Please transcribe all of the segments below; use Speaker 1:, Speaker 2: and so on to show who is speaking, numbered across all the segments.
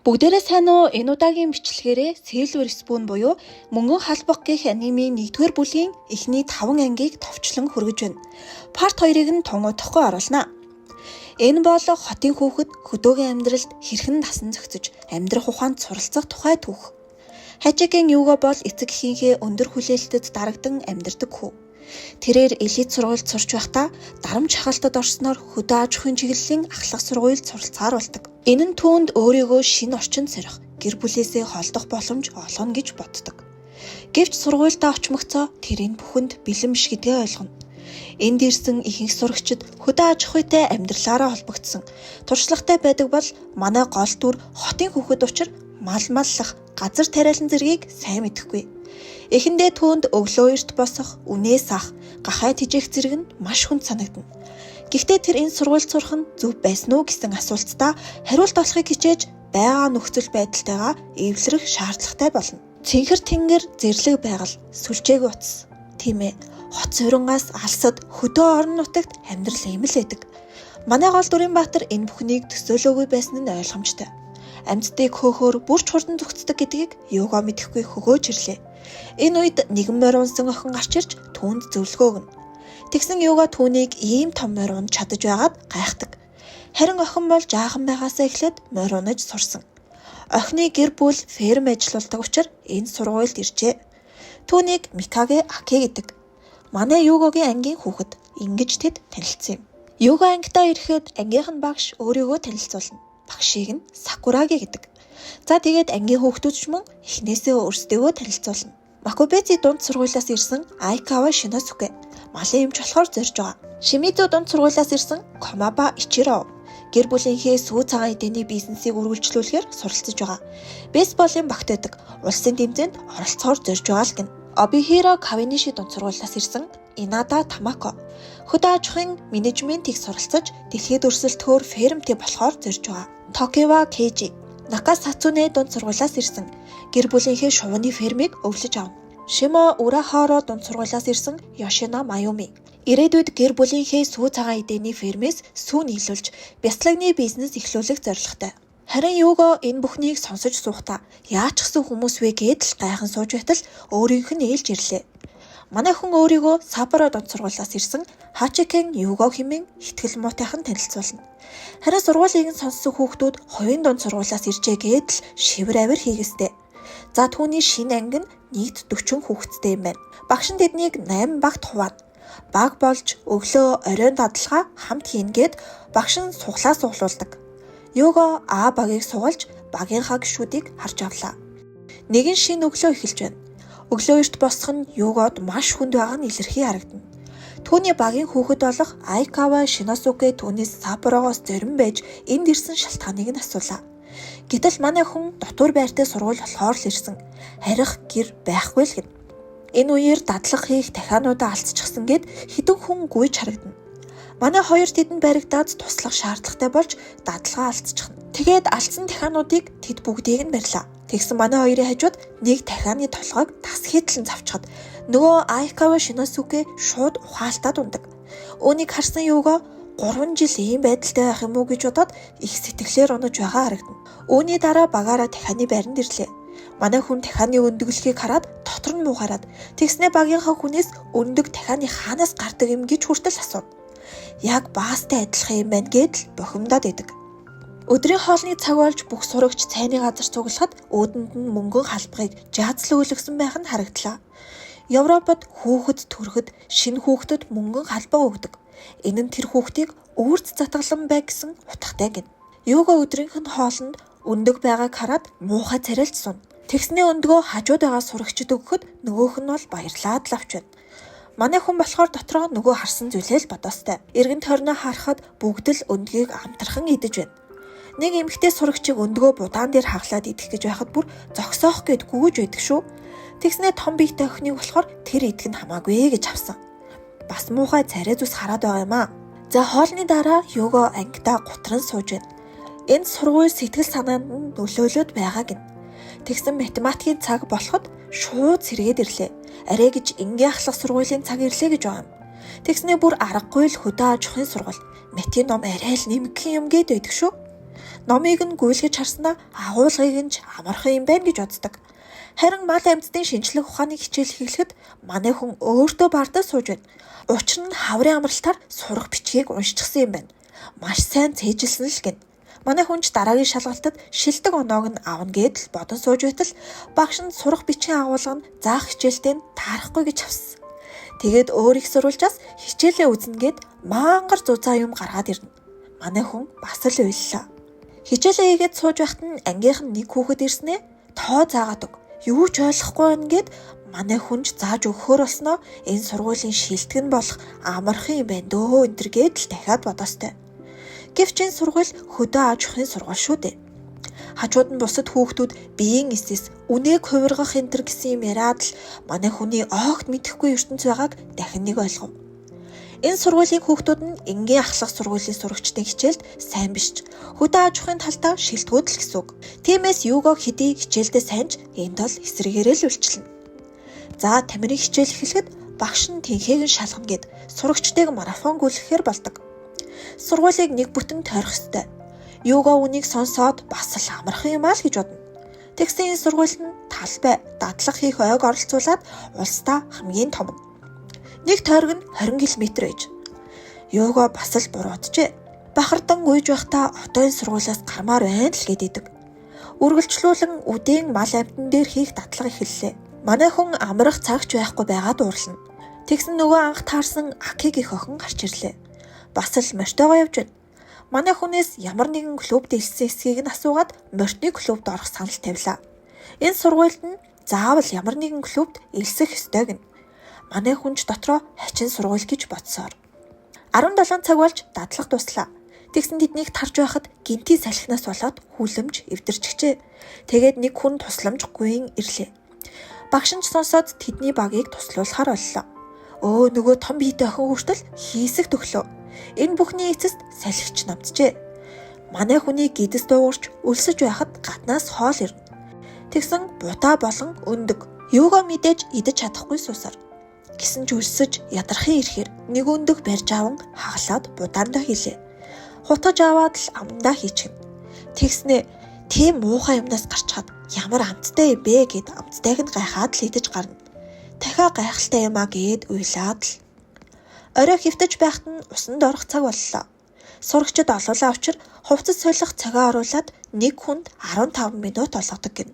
Speaker 1: Бүгдээрээ сайн уу? Энэ удаагийн бичлэгээрээ Sailor Spoon буюу Мөнгөн халбах гэх анимийн 1-р бүлгийн эхний 5 ангийг товчлон хүргэж байна. Парт 2-ыг нь тунгуудахгүй оруулнаа. Энэ бол хотын хүүхэд хөдөөгийн амьдралд хэрхэн насан зохицож амьдрах ухаанд суралцах тухай түүх. Хажигийн Юго бол эцэг эхийнхээ өндөр хүлээлтэд дарагдан амьдардаг хүү. Тэрээр элит сургуульд сурч байхдаа дарамт шахалтад орсноор хөдөө аж ахуйн чиглэлийн ахлах сургуульд суралцаар болдог. Энэ нь түүнд өөрийгөө шинэ орчинд сорих, гэр бүлээсээ холдох боломж олгоно гэж боддог. Гэвч сургуульдаа очмогцоо тэр энэ бүхэнд бэлэн биш гэдгээ ойлгоно. Энд ирсэн ихэнх сурагчид хөдөө аж ахуйтай амьдралаараа холбогдсон. Туршлагатай байдаг бол манай гол дүр хотын хүүхэд учраа мал маллах, газар тариалан зэргийг сайн мэдэхгүй. Эхэндээ түүнд өглөө эрт босох, үнээс ах, гахай тижээх зэрэг нь маш хүнд санагдана. Гэхдээ тэр энэ сургуульд сурах нь зөв байсан уу гэсэн асуултаа хариулт олохыг хичээж байгаа нөхцөл байдалтайгаа эвлэрэх шаардлагатай болно. Цэнхэр тэнгэр зэрлэг байгаль, сүлжээг утас. Тийм ээ. Хот суурангаас алсад хөдөө орон нутагт амьдрал ийм л байдаг. Манай гол дүрийн баатар энэ бүхнийг төсөөлөөгүй байсан нь ойлгомжтой. Амьтдыг хөөхөөр бүрч хурдан зүгтдэг гэдгийг Юго мэдэхгүй хөгөөж ирлээ. Энэ үед нэгэн морь унсан охин гарч ирж түүнд зөвлөгөө өгнө. Тэгсэн Юго түүнийг ийм том морь унж чадаж байгаад гайхдаг. Харин охин бол жаахан байгаасаа эхлээд морь унаж сурсан. Охины гэр бүл ферм ажилладаг учраас энэ сургуульд иржээ. Түүнийг Микаге Аки гэдэг. Манай Югогийн ангийн хүүхэд ингэж тэд танилцсан юм. Юго ангидаа ирэхэд ангийнх нь багш өөрийгөө танилцуулна. Багшийг нь Сакураги гэдэг. За тэгээд ангийн хүүхдүүд ч мөн эхнээсээ өөрсдөө танилцуулна. Макубэзи дунд сургуулиас ирсэн Айкава Шиносуке малын эмч болохоор зорж байгаа. Шимидзу дунд сургуулиас ирсэн Комаба Ичиро гэр бүлийнхээ сүү цагаан эдийн бизнесийг үргэлжлүүлэхээр суралцж байгаа. Бейсболын багт байдаг. Улсын тэмцээнд оролцохоор зорж байгаа л гэнэ. Обихиро Кавиниши дунд сургуулиас ирсэн Инада Тамако хөдөө аж ахуйн менежментийг суралцаж дэлхийд өрсөлдөхөөр фермтэй болохоор зорж байгаа. Токива Кейжи Накасацуне дунд сургуулиас ирсэн гэр бүлийнхээ шувууны фермийг өвлөж авна. Шимо Урахаро дунд сургуулиас ирсэн Йошино Маюми ирээдүйд гэр бүлийнхээ сүү цагаан эдээний фермээс сүү нийлүүлж бяцлагны бизнес эхлүүлэх зорилготой. Харин Юго энэ бүхнийг сонсож суухдаа яач гсэн хүмүүс вэ гэдэл гайхан сууж байтал өөрийнх нь ээлж ирлээ. Манай хүн өөрийгөө Саппоро дунд сургуулиас ирсэн Хачикен Юго хэмээн ихтгэл муутайхан танилцуулна. Харин сургуулийг нь сонссон хүүхдүүд хувийн дунд сургуулиас иржээ гэдэл шивэр авир хийгээстэй. За түүний шинэ анги нь нийт 40 хүүхэдтэй юм байна. Багш нь тэднийг 8 багт хуваана. Баг болж өглөө оройн дадлага хамт хийнгээд багш нь суглаа суглуулдаг. Юго А багийг сугалж багийнхаа гишүүдийг харж авлаа. Нэгэн шинэ өглөө эхэлж байна. Өглөө эрт босох нь Югод маш хүнд байгаа нь илэрхий харагдана. Түүний багийн хүүхэд болох Айкава Шиносуке түүнээс Саппорогоос зорин байж энд ирсэн шалтгааныг нь асуулаа. Гэтэл манай хүн дотор байртай сургууль болохоор л ирсэн. Харих гэр байхгүй л гэнэ. Энэ үеэр дадлага хийх дахиануудаа алдчихсан гэд хэдэн хүн гүйж харагдана. Манай хоёр тэдэнд баригдаад туслах шаардлагатай болж дадлагаа алдчихна. Тэгээд алдсан дахиануудыг тэд бүгдийг нь барьлаа. Тэгсэн манай хоёрын хажууд нэг дахианы толгойг тас хэдлэн завчхад нөгөө Айкава Шиносуке шууд ухаалтаад ундаг. Үүнийг харсан Юго 3 жил ийм байдалтай байх юм уу гэж бодоод их сэтгэлээр унаж байгаа харагдана. Үүний дараа багаараа дахианы байранд ирлээ. Манай хүн дахианы өндөглөхийг хараад дотор нь муугараад тэгснээ багийнхаа хүнээс өндөг дахианы хаанаас гардаг юм гэж хүртэл асуув. Яг баастай адилхан юм байна гэдэл бухимдаад идэг. Өдрийн хоолны цаг болж бүх сурагч цайны газар цуглахад өөдөнд нь мөнгөн халбагыг жаазлан өлгсөн байх нь харагдлаа. Европод хүүхэд төрөхөд шинэ хүүхдэд мөнгөн халбаг өгдөг. Энэ нь тэр хүүхдийг өөрт затгалан бай гэсэн утгатай гэнэ. Юго өдрийнх нь хоолнд өндөг байгааг хараад муухай царайлт суна. Тэгснээ өндгөө хажууд байгаа сурагчид өгөхөд нөгөөх нь бол баярлаад л авч байна. Манай хүн болохоор дотроо нөгөө харсан зүйлээ л бодоостой. Эргэн тойрноо харахад бүгд л өндгийг амтархан идэж байна. Нэг эмэгтэй сурагчийг өндгөө будаан дээр хаглаад идэх гэж байхад бүр зогсоох гэд гүйж байдаг шүү. Тэгснээ том биетэй охиныг болохоор тэр идэх нь хамаагүй гэж авсан. Бас муухай царай зүс хараад байгаа юм аа. За хоолны дараа Юго ангидаа гутран сууж байна. Энд сургууль сэтгэл санаанд нь нөлөөлөд байгаа гин. Тэгсэн математикийн цаг болоход шууд сэргээд ирлээ. Арай гэж ингийн ахлах сургуулийн цаг ирлээ гэж байгаа юм. Тэгснээ бүр аргагүй л хөдөө аж ахуйн сургууль. Математикийн ном арай л нэмгэх юм гээд байдаг шүү. Номыг нь гүйлгэж харснаа агуулгыг нь ч амархан юм байна гэж боддог. Харин мал амьтдын шинжлэх ухааны хичээл эхлэхэд манай хүн өөртөө бардаж сууж байна. Учир нь хаврын амралтаар сурах бичгийг уншчихсан юм байна. Маш сайн цээжилсэн л гин. Манай хүнч дараагийн шалгалтад шилдэг оноог нь авна гэдэл бодон сууж байтал багш нь сурах бичгийн агуулга нь заах хичээлтэй нь таарахгүй гэж авсан. Тэгээд өөр их сурвалжаас хичээлээ үзнэ гэд мангар зузаан юм гаргаад ирнэ. Манай хүн бас л уйллаа. Хичээлээ хийгээд сууж байхад нь ангийнх нь нэг хүүхэд ирснээ тоо заагаад өг. Юу ч ойлгохгүй байна гэд манай хүнч зааж өгөхөр болсноо энэ сургуулийн шилдэг нь болох амархан юм байна дөө энэ төр гэдэл дахиад бодоостой. Гэвч энэ сургууль хөдөө аж ахуйн сургууль шүү дээ. Хажууд нь бусад хүүхдүүд биеийн эсэс үнээг хувиргах энэ төр гэсэн юм яриад л манай хүний огт мэдэхгүй ертөнц байгааг дахин нэг ойлгов. Энэ сургуулийн хүүхдүүд нь энгийн ахлах сургуулийн сурагчдын хичээлд сайн биш ч хөдөө аж ахуйн талдаа шилдэгүүд л гэсэн үг. Тиймээс юугаа хэдий хичээлдээ сайнч энд бол эсрэгээрээ л үйлчлэнэ. За тамирын хичээл эхлэхэд багш нь тэнхээг нь шалгана гэд сурагчдыг марафон гүйлгэхээр болдог. Сургуулийг нэг бүтэн тойрох ёстой. Юугаа үнийг сонсоод бас л амархан юм аа л гэж бодно. Тэгсэн энэ сургууль нь талбай, дадлага хийх ойг оролцуулаад улсдаа хамгийн том. Нэг тойрог нь 20 км байж. Юугаа бас л бурууджээ. Бахардан гүйж байхдаа одоо энэ сургуулиас гармаар байна л гэдэг. Үргэлжлүүлэн үдээн мал амьтан дээр хийх дадлага эхэллээ. Манай хүн амрах цагч байхгүй байгаад уурлана. Тэгсэн нөгөө анх таарсан Акиг их охин гарч ирлээ. Бас л морьтойгоо явж байна. Манай хүнээс ямар нэгэн клубд ирсэн эсхийг нь асуугаад морьтны клубд орох санал тавилаа. Энэ сургуульд нь заавал ямар нэгэн клубд элсэх ёстой гэнэ. Манай хүнч дотроо хачин сургууль гэж бодсоор. 17 цаг болж дадлага дуслаа. Тэгсэн тэднийг тарж байхад гинти салхинаас болоод хүлэмж эвдэрчихжээ. Тэгээд нэг хүн тусламжгүйн ирлээ. Багш нь сонсоод тэдний багийг туслуулахар боллоо. Нөгөө том биетэй охин хүртэл хийсэг төглөө. Энэ бүхний эцэст салхич намджээ. Манай хүний гидэс дуугарч өлсөж байхад гаднаас хоол ирнэ. Тэгсэн будаа болон өндөг. Юугаа мэдээж идэж чадахгүй суусаар. Гисэн ч өлсөж ядархан ирэхээр нэг өндөг барьж аван хагалаад будаандаа хийлээ. Хутгаж аваад л амдаа хийчихнэ. Тэгснээ тийм муухай юмнаас гарчхад ямар амттай юм бэ гэд амттайг нь гайхаад л идэж гарна. Дахиад гайхалтай юм а гэд уйлаад л. Орой хөвтөж байхад нь усанд орох цаг боллоо. Сурагчид олоолаа учир хувцас солих цагаа оруулаад нэг хүнд 15 минут олгодог гин.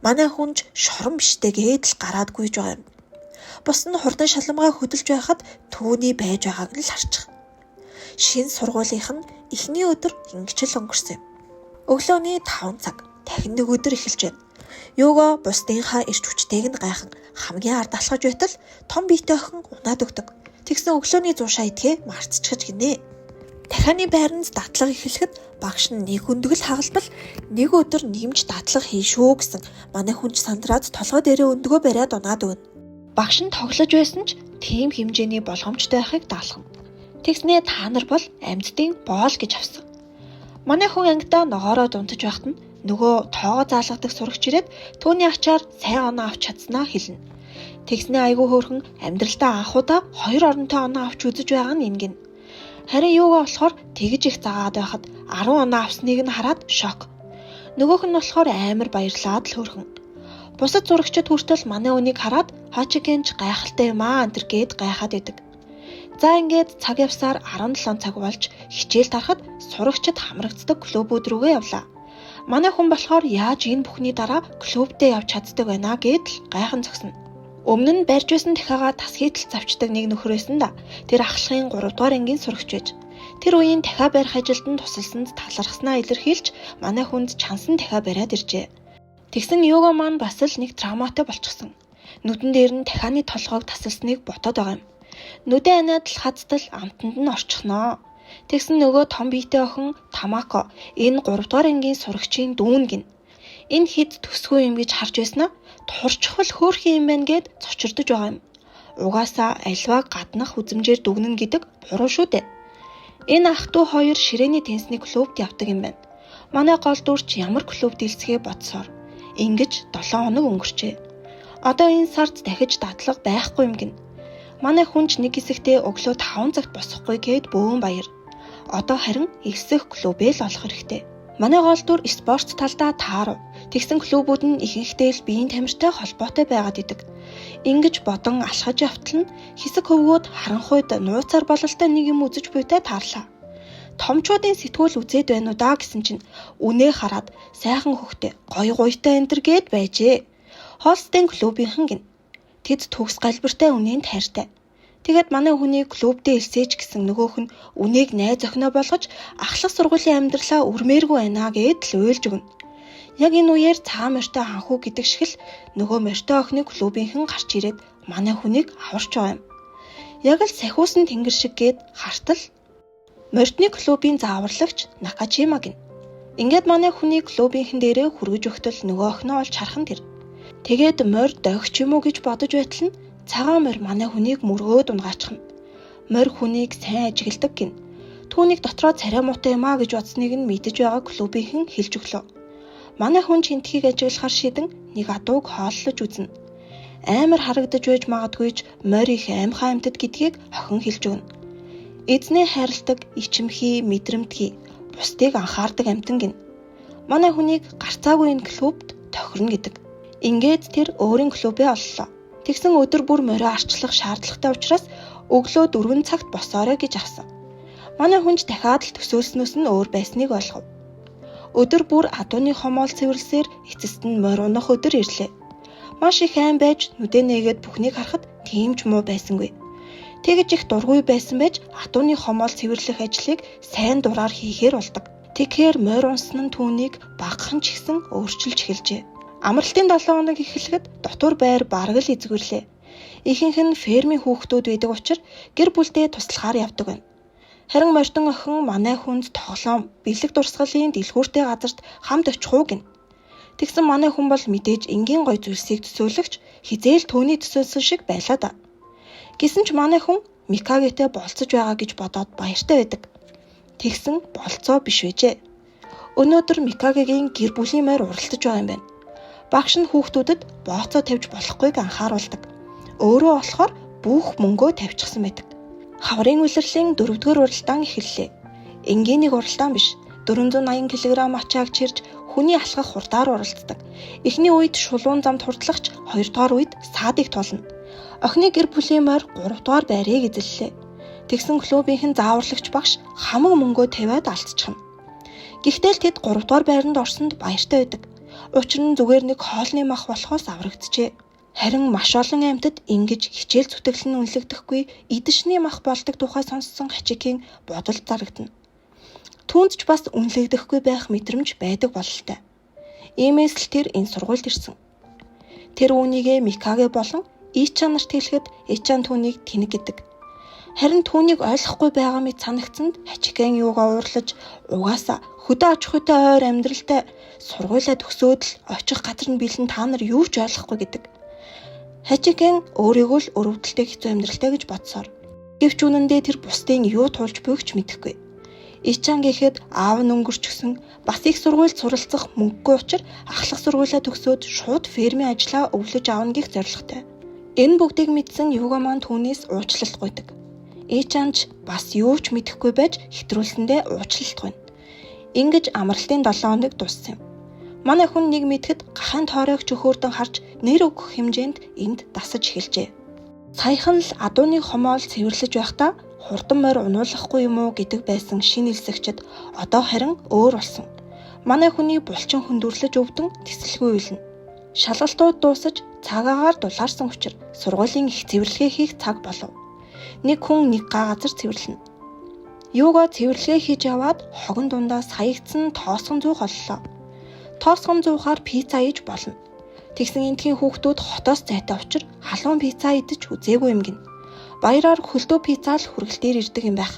Speaker 1: Манай хүнж шорон биштэй гээд л гараад гүйж байгаа юм. Бус нь хурдан шалмгаа хөдөлж байхад түүний байж байгааг нь л харчих. Шинэ сургуулийнх нь эхний өдөр ингэчл өнгөрсөн юм. Өглөөний 5 цаг дахин нэг өдөр эхэлж байна. Юугаа бусдынхаа ирч хүчтэйг нь гайхан хамгийн ард алхаж байтал том биетэй охин унаад өгдөг. Тэгсэн өглөөний 100 шаа идэхээ марцчихж гинэ. Дахианы байранд дадлага эхлэхэд багш нь нэг өндөг л хагалбал нэг өдөр нэмж дадлага хийн шүү гэсэн манай хүнч сандраад толгой дээрээ өндөгөө бариад унаад өгнө. Багш нь тоглож байсан ч тийм хэмжээний болгоомжтой байхыг даалгав. Тэгснээ та нар бол амьддын боол гэж авсан. Манай хүн ангидаа ногоороо дунтаж байхад нь нөгөө тоогоо заалгадаг сурагч ирээд түүний ачаар сайн оноо авч чадсанаа хэлнэ. Тэгснээ айгүй хөөрхөн амьдралдаа анхудаа 2 оронтой оноо авч үзэж байгаа нь ингэн. Харин юугаа болохоор тэгж их заагаад байхад 10 оноо авсныг нь хараад шок. Нөгөөх нь болохоор амар баярлаад л хөөрхөн. Бусад зурагчид хүртэл манай үнийг хараад хачигэнч гайхалтай юм аа энэ гээд гайхаад идэг. За ингээд цаг явсаар 17 цаг болж хичээл тарахад сурагчид хамрагддаг клубүүд рүүгээ явлаа. Манай хүн болохоор яаж энэ бүхний дараа клубдээ явж чаддаг байна гэдэл гайхан зогсно. Өмнө нь барьж байсан дахиагаа тас хийтэл завчдаг нэг нөхрөөсөн да. Тэр ахлахын 3 дугаар ангийн сурагч байж. Тэр үеийн дахиа барих ажилд нь тусалсанд талархснаа илэрхийлж манай хүнд чансан дахиа бариад иржээ. Тэгсэн йога маань бас л нэг травматай болчихсон. Нүдэн дээр нь дахианы толгойг тасалсныг ботоод байгаа юм. Нүдэн анаад л хацтал амтанд нь орчихноо. Тэгсэн нөгөө том биетэй охин Тамако энэ 3 дугаар ангийн сурагчийн дүүн гин. Энэ хэд төсгүй юм гэж харж байснаа турчхвал хөөрхөн юм байна гэд цочирдож байгаа юм. Угаасаа альва гаднах үзмжээр дүгнэн гэдэг буруу шүү дээ. Энэ ах トゥ хоёр ширээний теннисний клубт явдаг юм байна. Манай гол дүрч ямар клуб дэлцгээ бодсоор ингэж 7 хоног өнгөрчээ. Одоо энэ сард дахиж дадлага байхгүй юм гин. Манай хүнч нэг хэсэгтээ өглөө 5 цагт босохгүй гээд бөөн баяр. Одоо харин элсэх клубээ л олох хэрэгтэй. Манай гол дүр спорт талдаа таарав. Тэгсэн клубүүд нь ихэнхдээ л биеийн тамиртай холбоотой байгаад идэг. Ингэж бодон алхаж явтал нь хэсэг хөвгүүд харанхуйд нууцаар бололтой нэг юм үзэж буйтай таарлаа. Томчуудын сэтгүүл үзээд байна уу даа гэсэн чинь үнээ хараад сайхан хөхтэй гойтой энтер гээд байжээ. Холстен клубийнхан гин. Тэд төгс галбиртай үнэнд хайртай. Тэгээд манай хүний клубдээ элсэж гэсэн нөгөөх нь үнийг найз охиноо болгож ахлах сургуулийн амьдралаа өрмээргүй байна гэд л уйлж өгнө. Яг энэ үеэр цаа морьтой ханхуу гэдэг шиг л нөгөө морьтой охины клубийнхан гарч ирээд манай хүнийг аварч байгаа юм. Яг л сахиусан тэнгэр шиг гээд хартал морьтны клубын зааварлагч Накажима гин. Ингээд манай хүний клубийнхэн дээрээ хүргэж өгтөл нөгөө охиноо олж хархан тэр. Тэгээд морь догч юм уу гэж бодож байтал нь цагаан морь манай хүнийг мөргөөд унгаачихна. Морь хүнийг сайн ажигладаг гин. Түүнийг дотроо царай муутай юм а гэж бодсныг нь мэдэж байгаа клубийнхэн хэлж өглөө. Манай хүн чинтхийг ажиглахаар шийдэн нэг адууг хооллож үзнэ. Амар харагдаж байж магадгүйч морь их аимхай амьтад гэдгийг охин хэлж өгнө. Эзнээ хайрладаг, ичимхий, мэдрэмтгий, бусдыг анхаардаг амьтан гин. Манай хүнийг гарцаагүй энэ клубт тохирно гэдэг. Ингээд тэр өөрийн клубээ оллоо. Тэгсэн өдөр бүр морио арчлах шаардлагатай учраас өглөө 4 цагт босоорой гэж авсан. Манай хүнч дахиад л төсөөлснөөс нь өөр байсныг ойлгов. Өдөр бүр адууны хомоол цэвэрлсээр эцэст нь морь унах өдөр ирлээ. Маш их айн байж нүдэ нээгээд бүхнийг харахад тийм ч муу байсангүй. Тэгэж их дургүй байсан байж адууны хомоол цэвэрлэх ажлыг сайн дураар хийхээр болдог. Тэгэхээр морь унсан нь түүнийг багахан ч ихсэн өөрчилж эхэлжээ. Амралтын 7 хоног эхлэхэд дотор байр бараг л эзгүрлээ. Ихэнх нь фермийн хүүхдүүд байдаг учраас гэр бүлдээ туслахаар явдаг байна. Харин морьтон охин манай хүнд тоглоом, бэлэг дурсгалын дэлгүүртэй газарт хамт очих уу гин. Тэгсэн манай хүн бол мэдээж энгийн гой зүйлсийг төсөөлөгч хизээл төөний төсөөлсөн шиг байлаа да. Гэсэн ч манай хүн Микагетэй болцож байгаа гэж бодоод баяртай байдаг. Тэгсэн болцоо биш вэжээ. Өнөөдөр Микагегийн гэр бүлийн морь уралдаж байгаа юм байна. Багш нь хүүхдүүдэд бооцоо тавьж болохгүйг анхааруулдаг. Өөрөө болохоор бүх мөнгөө тавьчихсан байдаг. Хаврын улирлын 4-р уралдаан эхэллээ. Энгийн нэг уралдаан биш. 480 кг ачааг чирж хүний алхах хурдаар уралддаг. Эхний үед шулуун замд хурдлагч, 2-р үед саадыг туулна. Охины гэр бүлийн морь 3-р байрыг эзэллээ. Тэгсэн клубийнхэн зааварлагч багш хамаг мөнгөө тавиад алдчихна. Гэхдээ л тэд 3-р байранд орсонд баяртай байдаг. Учир нь зүгээр нэг хоолны мах болохоос аврагджээ. Харин маш олон амьтад ингэж хичээл зүтгэл нь үнэлэгдэхгүй идшний мах болдог тухай сонссон Хачикийн бодол зарагдана. Түүнд ч бас үнэлэгдэхгүй байх мэдрэмж байдаг бололтой. Иймээс л тэр энэ сургуульд ирсэн. Тэр үүнийгээ Микаге болон Ичан нарт хэлэхэд Ичан түүнийг тэнэг гэдэг. Харин түүнийг ойлгохгүй байгаа мэт санагцсанд Хачикийн юугаа уурлаж угаасаа хөдөө аж ахуйтай ойр амьдралтай сургуулаа төгсөөд л очих газар нь бэлэн та нар юу ч ойлгохгүй гэдэг. Хачикийн өөрийгөө л өрөвдөлтэй хэцүү амьдралтай гэж бодсоор. Гэвч үнэндээ тэр бусдын юу туулж буйгч мэдэхгүй. Ичан гэхэд аав нь өнгөрчихсөн бас их сургуульд суралцах мөнгөгүй учраас ахлах сургуулаа төгсөөд шууд фермийн ажлаа өвлөж аавна гэх зорилготой. Энэ бүгдийг мэдсэн юугаа маань түүнээс уучлалт гуйдаг. Ичанч бас юу ч мэдэхгүй байж хэтрүүлсэндээ уучлалт гуйна. Ингэж амралтын 7 хоног дууссан юм. Манай хүн нэг мэдэхэд гахаан тооройг чөхөөрдөн харж нэр өгөх хэмжээнд энд дасаж эхэлжээ. Саяхан л адууны хомоол цэвэрлэж байхдаа хурдан морь унуулахгүй юм уу гэдэг байсан шинэ элсэгчд одоо харин өөр болсон. Манай хүний булчин хөндөрлөж өвдөн тэсэлгүй үйлнэ. Шалгалтууд дуусаж цагаагаар дулаарсан учраас сургуулийн их цэвэрлэгээ хийх цаг болов. Нэг хүн нэг газар цэвэрлэнэ. Юугаа цэвэрлэгээ хийж яваад хогон дундаа саягдсан тоосгон зүүх оллоо. Тоосгон зуухаар пицца ээж болно. Тэгсэн энтхийн хүүхдүүд хотоос зайтай учраас халуун пицца идэж үзээгүй юм гин. Баяраар хөлдөө пицца л хүргэлтээр ирдэг юм байх.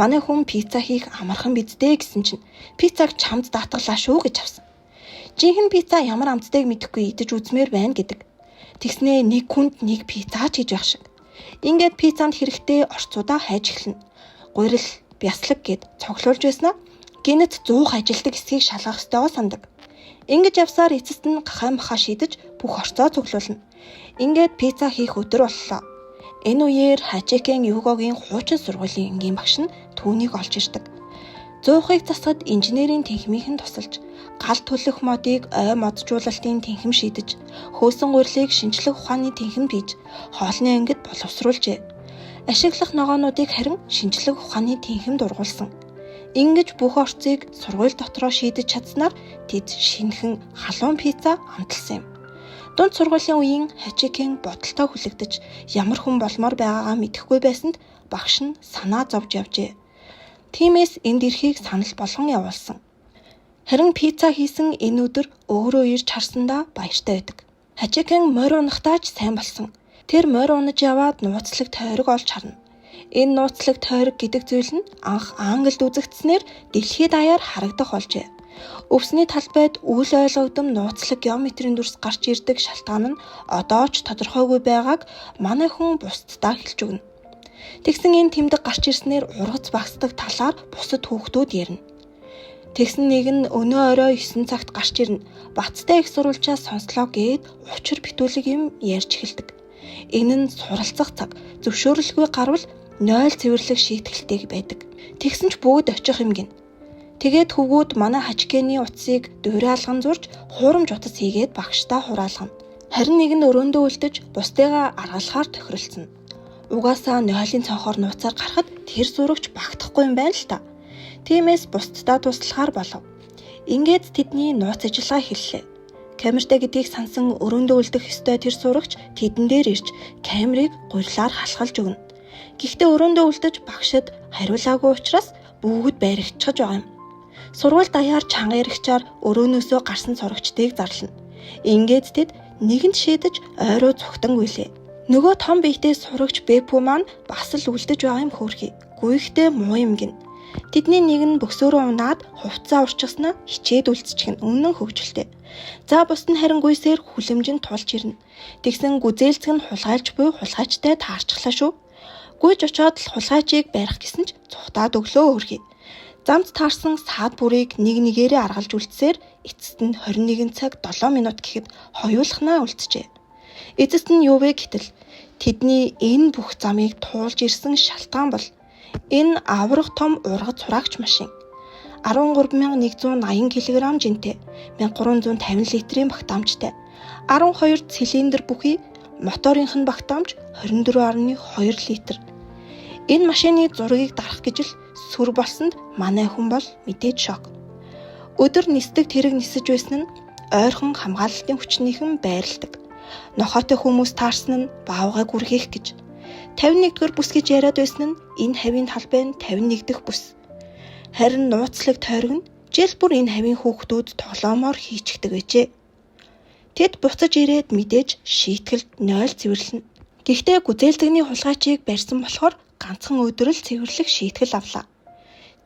Speaker 1: Манай хүн пицца хийх амархан бидтэй гэсэн чинь пиццаг чамд даатгалаа шүү гэж авсан. Жинхэнэ пицца ямар амтдайг мэдэхгүй идэж үзмээр байна гэдэг. Тэгснээ нэг хүнд нэг пицца ч хийж байх шиг. Ингээд пиццанд хэрэгтэй орцуудаа хайж эхэлнэ. Гурил, бяслаг гэд цоглуулж байснаа гинэт 100 ажилтдаг эсхийг шалгах ёстойгоо сандаг. Ингэж явсаар эцэст нь гахай маха шидэж бүх орцоо цуглуулна. Ингээд пицца хийх өдөр боллоо. Энэ үеэр Хачикийн Югогийн хуучин сургуулийн энгийн багш нь түүнийг олж ирдэг. 100-ыг засахад инженерийн тэнхимийнхэн тусалж, гал төлөх модыг ой моджуулалтын тэнхим шийдэж, хөөсөн гурилыг шинжлэх ухааны тэнхим хийж, хоолны ангид боловсруулжээ. Ашиглах ногоонуудыг харин шинжлэх ухааны тэнхимд ургуулсан. Ингэж бүх орцыг сургууль дотроо шийдэж чадсанаар тэд шинэхэн халуун пицца амталсан юм. Дунд сургуулийн үеийн хажигын бодолтой хүлэгдэж, ямар хүн болмоор байгаагаа мэдэхгүй байсанд багш нь санаа зовж явжээ. Тиймээс энд ирэхийг санал болгон явуулсан. Харин пицца хийсэн энэ өдөр өөрөө ирж харсандаа баяртай байдаг. Хажигын морь унахтаа ч сайн болсон. Тэр морь унаж яваад нууцлаг тойрог олж харна. Энэ нууцлаг тойрог гэдэг зүйл нь анх Англид үзэгдснээр дэлхийд даяар харагдах болжээ. Өвсний талбайд үл ойлгогдсон нууцлаг геометрийн дүрс гарч ирдэг шалтгаан нь одоо ч тодорхойгүй байгааг манай хүн бусддаа хэлж өгнө. Тэгсэн энэ тэмдэг гарч ирснээр ургац багсдаг талаар бусад хүүхдүүд ярина. Тэгсэн нэг нь өнөө орой 9 цагт гарч ирнэ. Бацтай их сурвалжаас сонслоо гээд учир битүүлэг юм ярьж эхэлдэг. Энэ нь суралцах цаг, зөвшөөрлгүй гарвал 0 цэвэрлэх шийтгэлтэй байдаг. Тэгсэн ч бүгд очих юм гин. Тэгээд хөвгүүд манай хажигны утсыг дуурайлган зурж хуурамч утас хийгээд багштай хураалгана. Харин нэг нь өрөөндөө үлдэж бусдыгаа аргалахаар тохиролцсон. Угаасаа 0-ын цонхоор нууцаар гарахад тэр зурагч багтахгүй юм байна л та. Тиймээс бусдтай туслахаар болов. Ингээд тэдний нууц ажиллагаа эхэллээ. Камертай гэдгийг сансан өрөөндөө үлдэх ёстой тэр сурагч тэдэн дээр ирж камерыг гурилаар халахалж өгнө. Гэхдээ өрөөндөө үлдэж багшид хариулаагүй учраас бүгд байрагчж байгаа юм. Сургууль даяар чанга яригчаар өрөөнөөсөө гарсан сурагчдыг зарлана. Ингээд тэд нэгэнд шийдэж ойроо цогтон гүйлээ. Нөгөө том биетэй сурагч Бэпү маань бас л үлдэж байгаа юм хөөрхий. Гүйхтэй муу юм гин. Тэдний нэг нь бөксөөрөө унаад хувцаа урчгаснаа хичээд үлдчихэн үнэн хөвгөлтэй. За бусд нь харин гүйсээр хүлэмжинд тулж ирнэ. Тэгсэн гүзээлцэг нь хулгайлж буй хулгайчтай таарчлаа шүү. Гүйж очоод л хулгайчийг барих гэсэн ч цухтаад өглөө хөөрхий. Замд таарсан саад бүрийг нэг нэгээрээ аргалж үлдсээр эцэст нь 21 цаг 7 минут гэхэд хоёулахнаа үлджээ. Эцэст нь юу вэ гэтэл тэдний энэ бүх замыг туулж ирсэн шалтгаан бол энэ аврах том ургац сураагч машин. 13,180 кг жинтэй, 1350 литрийн багтаамжтай, 12 цилиндр бүхий моторынх нь багтаамж 24,2 литр. Энэ машины зургийг дарах гэж л сүр болсонд манай хүн бол мэдээж шок. Өдөр нисдэг тэрэг нисэж байсан нь ойрхон хамгаалалтын хүчнийхэн байрладаг. Нохоотой хүмүүс таарсан нь баавгай гүргийх гэж. 51-р бүс гэж яриад байсан нь энэ хавийн талбай нь 51 дахь бүс. Харин нууцлаг тойрог нь жил бүр энэ хавийн хүүхдүүд тоглоомоор хийчихдэг гэжээ. Тэд буцаж ирээд мэдээж шийтгэлд 0 цэвэрлэнэ. Гэхдээ гүзээлдэгний хулгайчийг барьсан болохоор ганцхан өдөр л цэвэрлэх шийтгэл авлаа.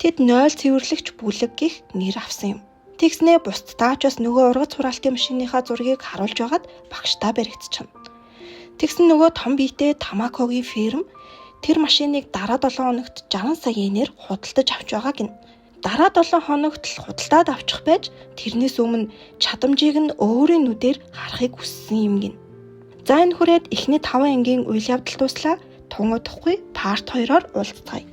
Speaker 1: Тэд 0 цэвэрлэгч бүлэг гих нэр авсан юм. Тэгснээ бусдтаа ч бас нөгөө ургац хураалтын машиныхаа зургийг харуулж байгаад багштай баригдчихна. Тэгсэн нөгөө том биетэй Тамакогийн ферм тэр машиныг дараа 7 хоногт 60 сая йенээр худалдаж авч байгаа гин. Дараа 7 хоногт л худалдаад авчих байж тэрнээс өмнө чадамжийг нь өөрийн нүдээр харахыг хүссэн юм гин. За энэ хүрээд эхний 5 ангийн үйл явдал дуслаа. Тунгуудахгүй парт 2-оор уулзцгаая.